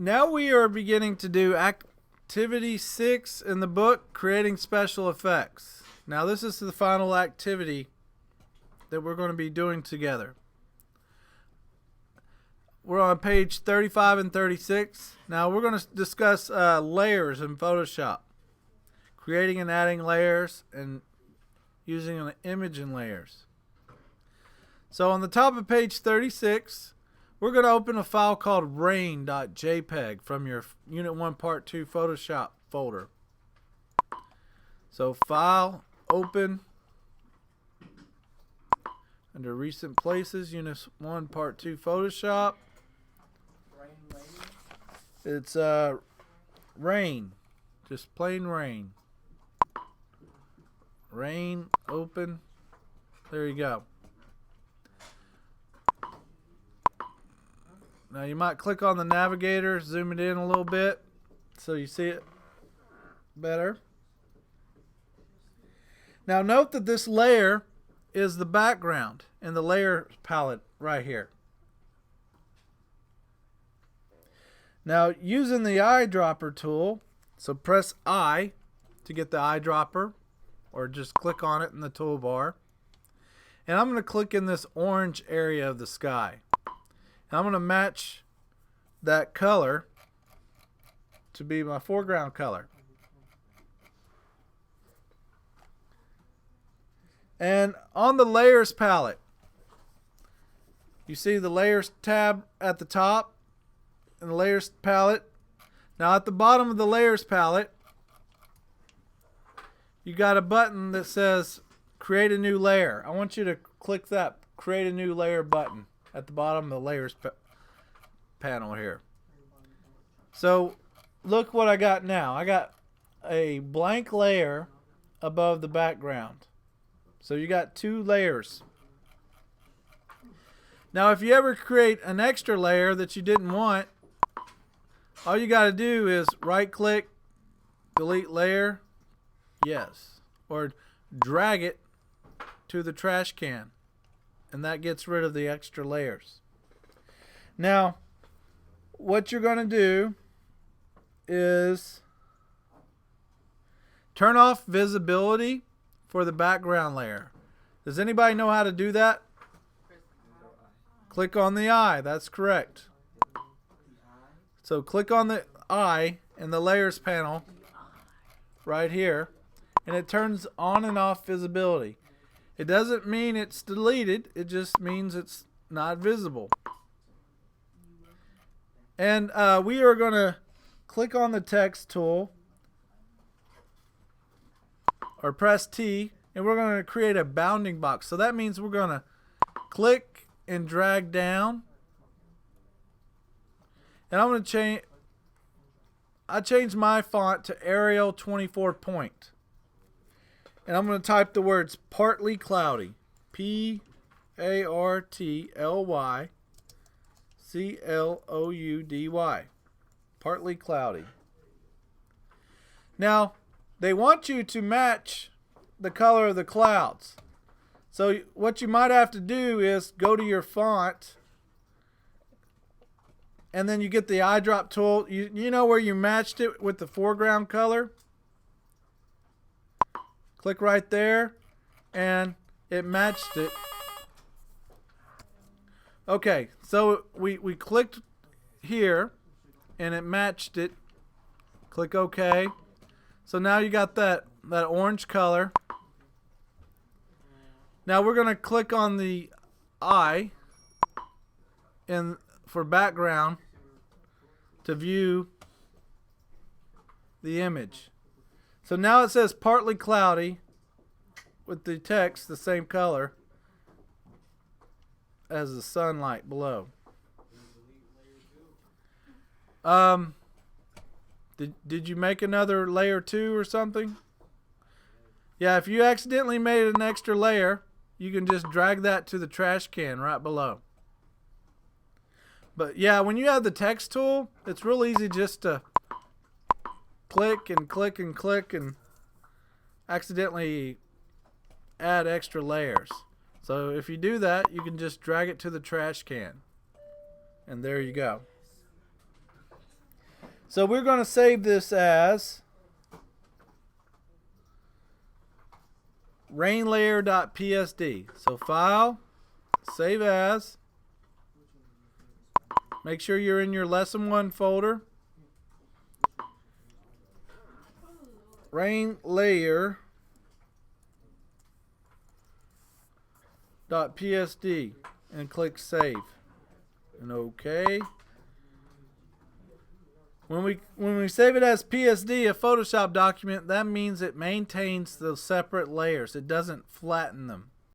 Now we are beginning to do activity 6 in the book, creating special effects. Now this is the final activity that we're going to be doing together. We're on page 35 and 36. Now we're going to discuss layers in Photoshop. Creating and adding layers and using an image in layers. So on the top of page 36, we're going to open a file called rain.jpg from your Unit 1 Part 2 Photoshop folder. So File, Open, under Recent Places, Unit 1 Part 2 Photoshop. It's rain, just plain rain. Rain, open, there you go. Now you might click on the navigator, zoom it in a little bit so you see it better. Now note that this layer is the background in the layer palette right here. Now using the eyedropper tool, so press I to get the eyedropper or just click on it in the toolbar. And I'm going to click in this orange area of the sky. And I'm going to match that color to be my foreground color. And on the layers palette, you see the layers tab at the top in the layers palette. Now at the bottom of the layers palette, you got a button that says create a new layer. I want you to click that create a new layer button at the bottom of the layers panel here. So look what I got now. I got a blank layer above the background. So you got two layers. Now if you ever create an extra layer that you didn't want, all you got to do is right click, delete layer, yes, or drag it to the trash can, and that gets rid of the extra layers. Now what you're going to do is turn off visibility for the background layer. Does anybody know how to do that? Click on the eye. That's correct. So click on the eye in the layers panel right here, and it turns on and off visibility. It doesn't mean it's deleted, it just means it's not visible. And we are going to click on the text tool or press T, and we're going to create a bounding box. So that means we're going to click and drag down. And I'm going to change, I changed my font to Arial 24 point. And I'm going to type the words partly cloudy. P-A-R-T-L-Y-C-L-O-U-D-Y. Partly cloudy. Now, they want you to match the color of the clouds. So what you might have to do is go to your font, and then you get the eyedrop tool. You know where you matched it with the foreground color? Click right there, and it matched it. Okay, so we clicked here, and it matched it. Click OK. So now you got that orange color. Now we're going to click on the eye for background to view the image. So now it says partly cloudy with the text the same color as the sunlight below. Did you make another layer 2 or something? Yeah, if you accidentally made an extra layer, you can just drag that to the trash can right below. But yeah, when you have the text tool, it's real easy just to click and click and click and accidentally add extra layers. So if you do that, you can just drag it to the trash can. And there you go. So we're going to save this as rainlayer.psd. So file, save as. Make sure you're in your lesson 1 folder. Rainlayer.psd and click save. And OK. When we save it as PSD, a Photoshop document, that means it maintains those separate layers. It doesn't flatten them.